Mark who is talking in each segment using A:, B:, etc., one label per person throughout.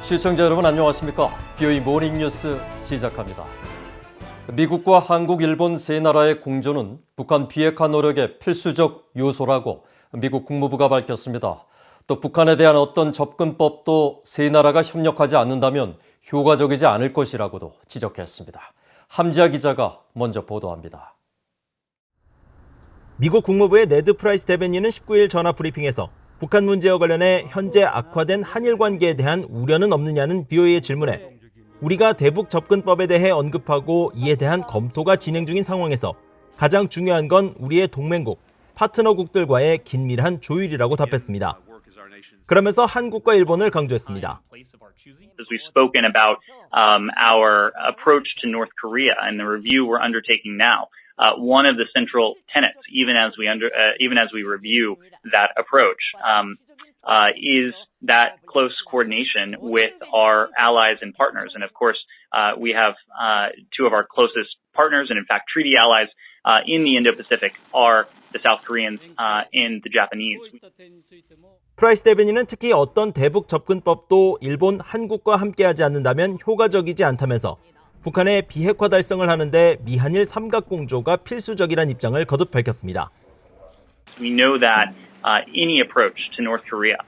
A: 시청자 여러분 안녕하십니까? BOE 모닝뉴스 시작합니다. 미국과 한국, 일본 세 나라의 공조는 북한 비핵화 노력의 필수적 요소라고 미국 국무부가 밝혔습니다. 또 북한에 대한 어떤 접근법도 세 나라가 협력하지 않는다면 효과적이지 않을 것이라고도 지적했습니다. 함지아 기자가 먼저 보도합니다.
B: 미국 국무부의 네드 프라이스 대변인은 19일 전화 브리핑에서 북한 문제와 관련해 현재 악화된 한일 관계에 대한 우려는 없느냐는 BOE의 질문에 우리가 대북 접근법에 대해 언급하고 이에 대한 검토가 진행 중인 상황에서 가장 중요한 건 우리의 동맹국, 파트너국들과의 긴밀한 조율이라고 답했습니다. 그러면서 한국과 일본을 강조했습니다.
C: As we've spoken about our approach to North Korea and the review we're undertaking now, one of the central tenets, even as we review that approach, is that close coordination with our allies and partners. And of course, we have two of our closest partners, and in fact, treaty allies in the Indo-Pacific are the South Koreans and the Japanese.
B: 프라이스 대변인은 특히 어떤 대북 접근법도 일본, 한국과 함께하지 않는다면 효과적이지 않다면서 북한의 비핵화 달성을 하는데 미한일 삼각공조가 필수적이라는 입장을 거듭 밝혔습니다.
C: We know that any approach to North Korea,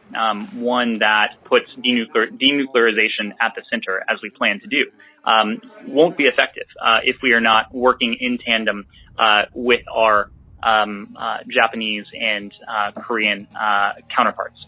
C: one that puts denuclearization at the center, as we plan to do, won't be effective if we are not working in tandem with our Japanese and Korean counterparts.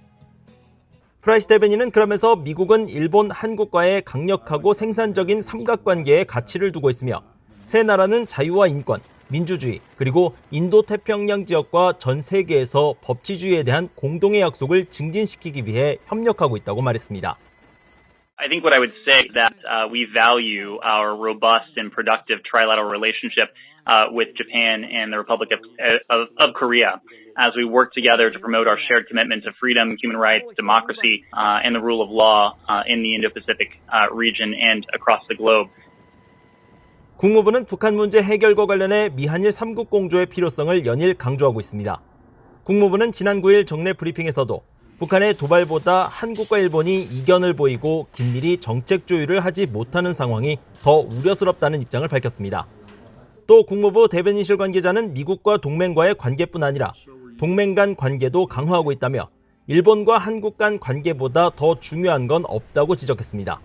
B: 프라이스 대변인은 그러면서 미국은 일본, 한국과의 강력하고 생산적인 삼각관계에 가치를 두고 있으며 세 나라는 자유와 인권, 민주주의, 그리고 인도태평양 지역과 전 세계에서 법치주의에 대한 공동의 약속을 증진시키기 위해 협력하고 있다고 말했습니다.
C: I think what I would say is that we value our robust and productive trilateral relationship with Japan and the Republic of Korea as we work together to promote our shared commitment to freedom, human rights, democracy, and the rule of law in the Indo-Pacific region and across the globe.
B: 국무부는 북한 문제 해결과 관련해 미한일 3국 공조의 필요성을 연일 강조하고 있습니다. 국무부는 지난 9일 정례 브리핑에서도 북한의 도발보다 한국과 일본이 이견을 보이고 긴밀히 정책 조율을 하지 못하는 상황이 더 우려스럽다는 입장을 밝혔습니다. 또 국무부 대변인실 관계자는 미국과 동맹과의 관계뿐 아니라 동맹 간 관계도 강화하고 있다며 일본과 한국 간 관계보다 더 중요한 건 없다고 지적했습니다.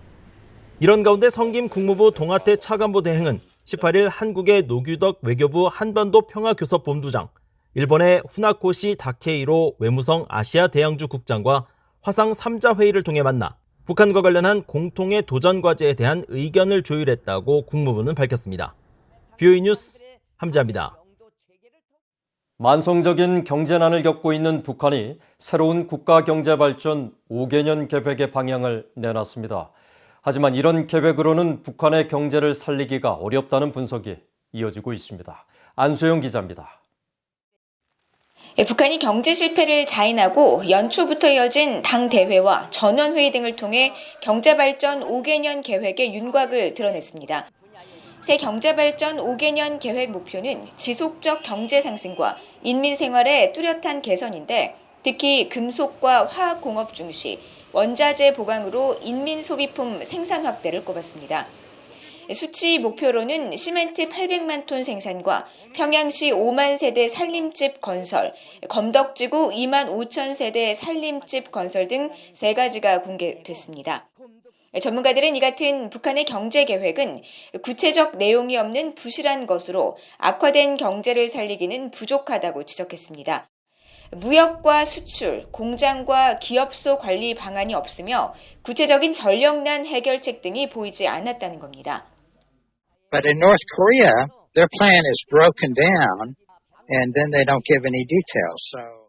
B: 이런 가운데 성김 국무부 동아태 차관보 대행은 18일 한국의 노규덕 외교부 한반도 평화교섭본부장, 일본의 후나코시 다케이로 외무성 아시아 대양주 국장과 화상 3자 회의를 통해 만나 북한과 관련한 공통의 도전 과제에 대한 의견을 조율했다고 국무부는 밝혔습니다. BOE 뉴스 함지아입니다.
A: 만성적인 경제난을 겪고 있는 북한이 새로운 국가경제발전 5개년 계획의 방향을 내놨습니다. 하지만 이런 계획으로는 북한의 경제를 살리기가 어렵다는 분석이 이어지고 있습니다. 안소영 기자입니다.
D: 북한이 경제 실패를 자인하고 연초부터 이어진 당대회와 전원회의 등을 통해 경제발전 5개년 계획의 윤곽을 드러냈습니다. 새 경제발전 5개년 계획 목표는 지속적 경제 상승과 인민 생활의 뚜렷한 개선인데 특히 금속과 화학공업 중시, 원자재 보강으로 인민 소비품 생산 확대를 꼽았습니다. 수치 목표로는 시멘트 800만 톤 생산과 평양시 5만 세대 산림집 건설, 검덕지구 2만 5천 세대 산림집 건설 등 세 가지가 공개됐습니다. 전문가들은 이 같은 북한의 경제 계획은 구체적 내용이 없는 부실한 것으로 악화된 경제를 살리기는 부족하다고 지적했습니다. 무역과 수출, 공장과 기업소 관리 방안이 없으며 구체적인 전력난 해결책 등이 보이지 않았다는 겁니다.
E: But in North Korea, their plan is broken down and then they don't give any details. So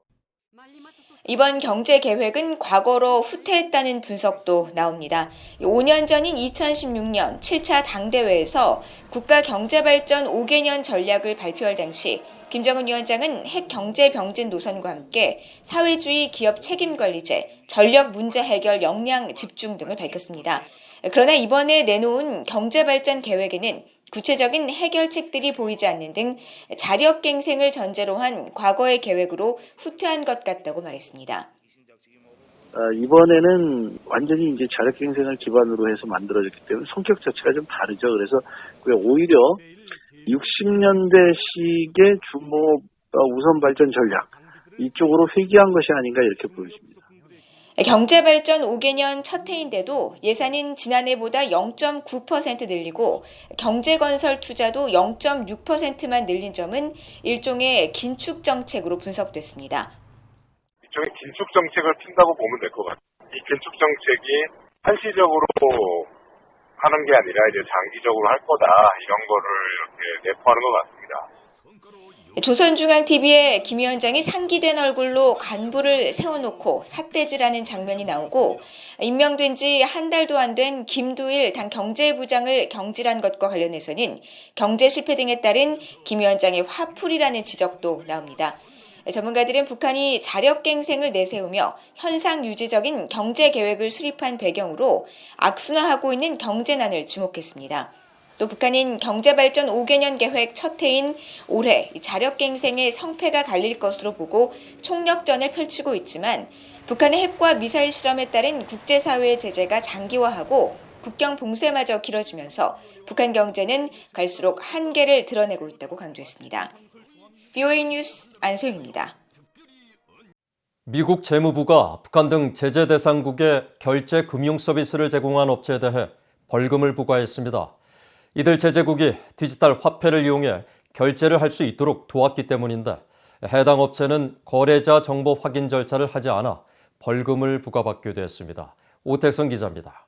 D: 이번 경제 계획은 과거로 후퇴했다는 분석도 나옵니다. 5년 전인 2016년 7차 당대회에서 국가경제발전 5개년 전략을 발표할 당시 김정은 위원장은 핵 경제 병진 노선과 함께 사회주의 기업 책임관리제, 전력 문제 해결 역량 집중 등을 밝혔습니다. 그러나 이번에 내놓은 경제발전 계획에는 구체적인 해결책들이 보이지 않는 등 자력갱생을 전제로 한 과거의 계획으로 후퇴한 것 같다고 말했습니다.
F: 이번에는 완전히 이제 자력갱생을 기반으로 해서 만들어졌기 때문에 성격 자체가 좀 다르죠. 그래서 오히려 60년대식의 규모 우선 발전 전략 이쪽으로 회귀한 것이 아닌가 이렇게 보여집니다.
D: 경제발전 5개년 첫 해인데도 예산은 지난해보다 0.9% 늘리고 경제건설 투자도 0.6%만 늘린 점은 일종의 긴축 정책으로 분석됐습니다.
G: 일종의 긴축 정책을 핀다고 보면 될 것 같아요. 이 긴축 정책이 한시적으로 하는 게 아니라 이제 장기적으로 할 거다 이런 거를 이렇게 내포하는 것 같습니다.
D: 조선중앙TV에 김 위원장이 상기된 얼굴로 간부를 세워놓고 삿대질하는 장면이 나오고 임명된 지 한 달도 안 된 김두일 당 경제부장을 경질한 것과 관련해서는 경제 실패 등에 따른 김 위원장의 화풀이라는 지적도 나옵니다. 전문가들은 북한이 자력갱생을 내세우며 현상 유지적인 경제 계획을 수립한 배경으로 악순환하고 있는 경제난을 지목했습니다. 또 북한은 경제발전 5개년 계획 첫 해인 올해 자력갱생의 성패가 갈릴 것으로 보고 총력전을 펼치고 있지만 북한의 핵과 미사일 실험에 따른 국제사회의 제재가 장기화하고 국경 봉쇄마저 길어지면서 북한 경제는 갈수록 한계를 드러내고 있다고 강조했습니다. VOA 뉴스 안소영입니다.
A: 미국 재무부가 북한 등 제재 대상국에 결제 금융 서비스를 제공한 업체에 대해 벌금을 부과했습니다. 이들 제재국이 디지털 화폐를 이용해 결제를 할 수 있도록 도왔기 때문인데 해당 업체는 거래자 정보 확인 절차를 하지 않아 벌금을 부과받게 됐습니다. 오택선 기자입니다.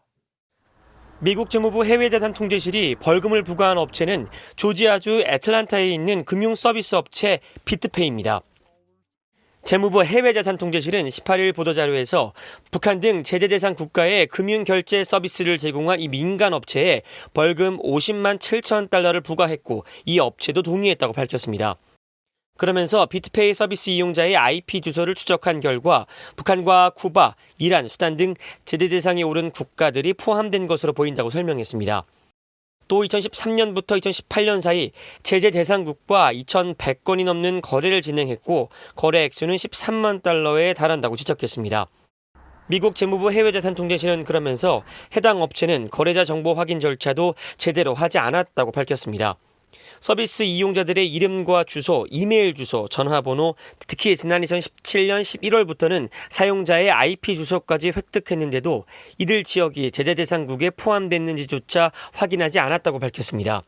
H: 미국 재무부 해외자산 통제실이 벌금을 부과한 업체는 조지아주 애틀란타에 있는 금융 서비스 업체 비트페이입니다. 재무부 해외자산 통제실은 18일 보도자료에서 북한 등 제재 대상 국가에 금융 결제 서비스를 제공한 이 민간 업체에 벌금 50만 7천 달러를 부과했고 이 업체도 동의했다고 밝혔습니다. 그러면서 비트페이 서비스 이용자의 IP 주소를 추적한 결과 북한과 쿠바, 이란, 수단 등 제재 대상에 오른 국가들이 포함된 것으로 보인다고 설명했습니다. 또 2013년부터 2018년 사이 제재 대상국과 2,100건이 넘는 거래를 진행했고 거래 액수는 13만 달러에 달한다고 지적했습니다. 미국 재무부 해외자산 통제실은 그러면서 해당 업체는 거래자 정보 확인 절차도 제대로 하지 않았다고 밝혔습니다. 서비스 이용자들의 이름과 주소, 이메일 주소, 전화번호, 특히 지난 2017년 11월부터는 사용자의 IP 주소까지 획득했는데도 이들 지역이 제재 대상국에 포함됐는지조차 확인하지 않았다고 밝혔습니다.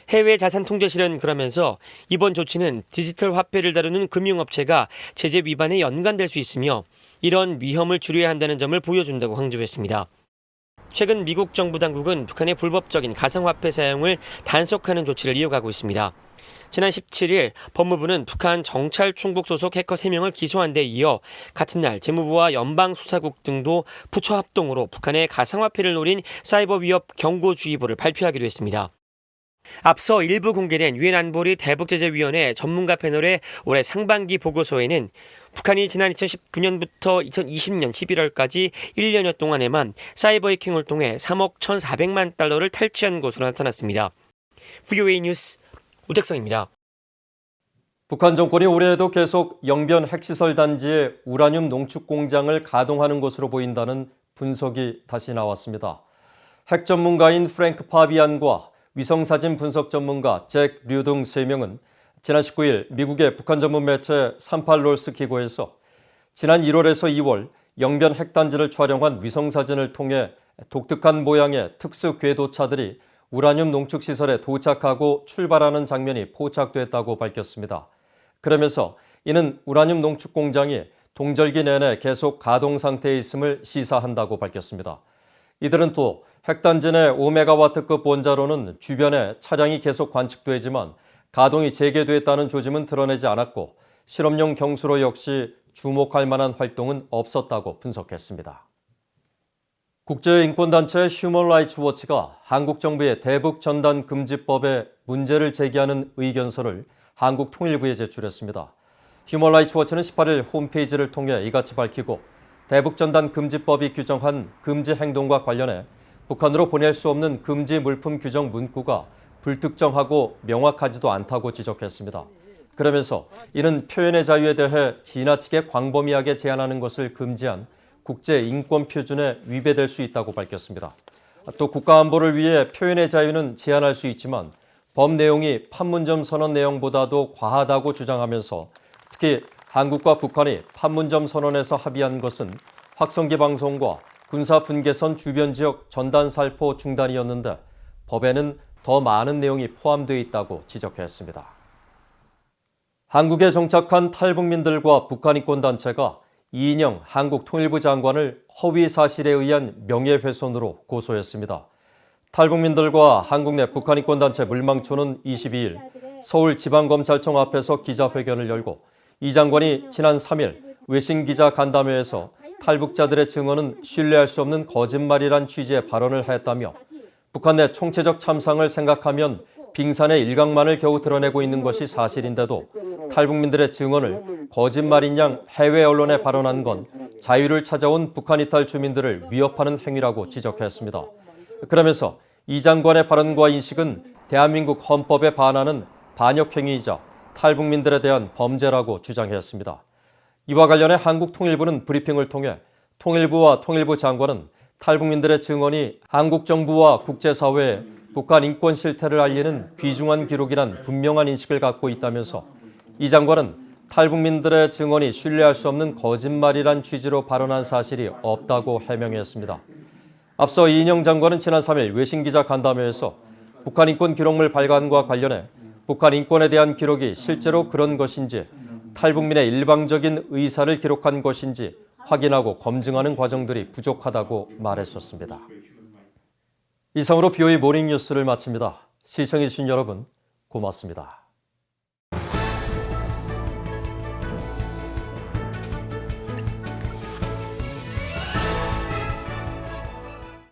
H: 해외 자산 통제실은 그러면서 이번 조치는 디지털 화폐를 다루는 금융업체가 제재 위반에 연관될 수 있으며 이런 위험을 줄여야 한다는 점을 보여준다고 강조했습니다. 최근 미국 정부 당국은 북한의 불법적인 가상화폐 사용을 단속하는 조치를 이어가고 있습니다. 지난 17일 법무부는 북한 정찰총국 소속 해커 3명을 기소한 데 이어 같은 날 재무부와 연방수사국 등도 부처 합동으로 북한의 가상화폐를 노린 사이버 위협 경고주의보를 발표하기로 했습니다. 앞서 일부 공개된 유엔 안보리 대북제재위원회 전문가 패널의 올해 상반기 보고서에는 북한이 지난 2019년부터 2020년 11월까지 1년여 동안에만 사이버 해킹을 통해 3억 1,400만 달러를 탈취한 것으로 나타났습니다. VOA 뉴스 오택성입니다.
A: 북한 정권이 올해에도 계속 영변 핵시설 단지에 우라늄 농축 공장을 가동하는 것으로 보인다는 분석이 다시 나왔습니다. 핵 전문가인 프랭크 파비안과 위성사진 분석 전문가 잭 류 등 3명은 지난 19일 미국의 북한 전문 매체 38롤스 기고에서 지난 1월에서 2월 영변 핵단지를 촬영한 위성사진을 통해 독특한 모양의 특수 궤도차들이 우라늄 농축시설에 도착하고 출발하는 장면이 포착됐다고 밝혔습니다. 그러면서 이는 우라늄 농축 공장이 동절기 내내 계속 가동 상태에 있음을 시사한다고 밝혔습니다. 이들은 또 핵단지 내 5메가와트급 원자로는 주변에 차량이 계속 관측되지만 가동이 재개됐다는 조짐은 드러내지 않았고 실험용 경수로 역시 주목할 만한 활동은 없었다고 분석했습니다. 국제인권단체 휴먼 라이츠 워치가 한국 정부의 대북 전단 금지법에 문제를 제기하는 의견서를 한국 통일부에 제출했습니다. 휴먼 라이츠 워치는 18일 홈페이지를 통해 이같이 밝히고 대북 전단 금지법이 규정한 금지 행동과 관련해 북한으로 보낼 수 없는 금지 물품 규정 문구가 불특정하고 명확하지도 않다고 지적했습니다. 그러면서 이는 표현의 자유에 대해 지나치게 광범위하게 제한하는 것을 금지한 국제 인권 표준에 위배될 수 있다고 밝혔습니다. 또 국가안보를 위해 표현의 자유는 제한할 수 있지만 법 내용이 판문점 선언 내용보다도 과하다고 주장하면서 특히 한국과 북한이 판문점 선언에서 합의한 것은 확성기 방송과 군사 분계선 주변 지역 전단 살포 중단이었는데 법에는 더 많은 내용이 포함되어 있다고 지적했습니다. 한국에 정착한 탈북민들과 북한 인권단체가 이인영 한국 통일부 장관을 허위 사실에 의한 명예훼손으로 고소했습니다. 탈북민들과 한국 내 북한 인권단체 물망초는 22일 서울지방검찰청 앞에서 기자회견을 열고 이 장관이 지난 3일 외신기자 간담회에서 탈북자들의 증언은 신뢰할 수 없는 거짓말이란 취지의 발언을 했다며 북한 내 총체적 참상을 생각하면 빙산의 일각만을 겨우 드러내고 있는 것이 사실인데도 탈북민들의 증언을 거짓말인 양 해외 언론에 발언한 건 자유를 찾아온 북한 이탈 주민들을 위협하는 행위라고 지적했습니다. 그러면서 이 장관의 발언과 인식은 대한민국 헌법에 반하는 반역 행위이자 탈북민들에 대한 범죄라고 주장했습니다. 이와 관련해 한국통일부는 브리핑을 통해 통일부와 통일부 장관은 탈북민들의 증언이 한국 정부와 국제사회에 북한 인권 실태를 알리는 귀중한 기록이란 분명한 인식을 갖고 있다면서 이 장관은 탈북민들의 증언이 신뢰할 수 없는 거짓말이란 취지로 발언한 사실이 없다고 해명했습니다. 앞서 이인영 장관은 지난 3일 외신기자 간담회에서 북한 인권 기록물 발간과 관련해 북한 인권에 대한 기록이 실제로 그런 것인지 탈북민의 일방적인 의사를 기록한 것인지 확인하고 검증하는 과정들이 부족하다고 말했었습니다. 이상으로 BOE 모닝뉴스를 마칩니다. 시청해주신 여러분 고맙습니다.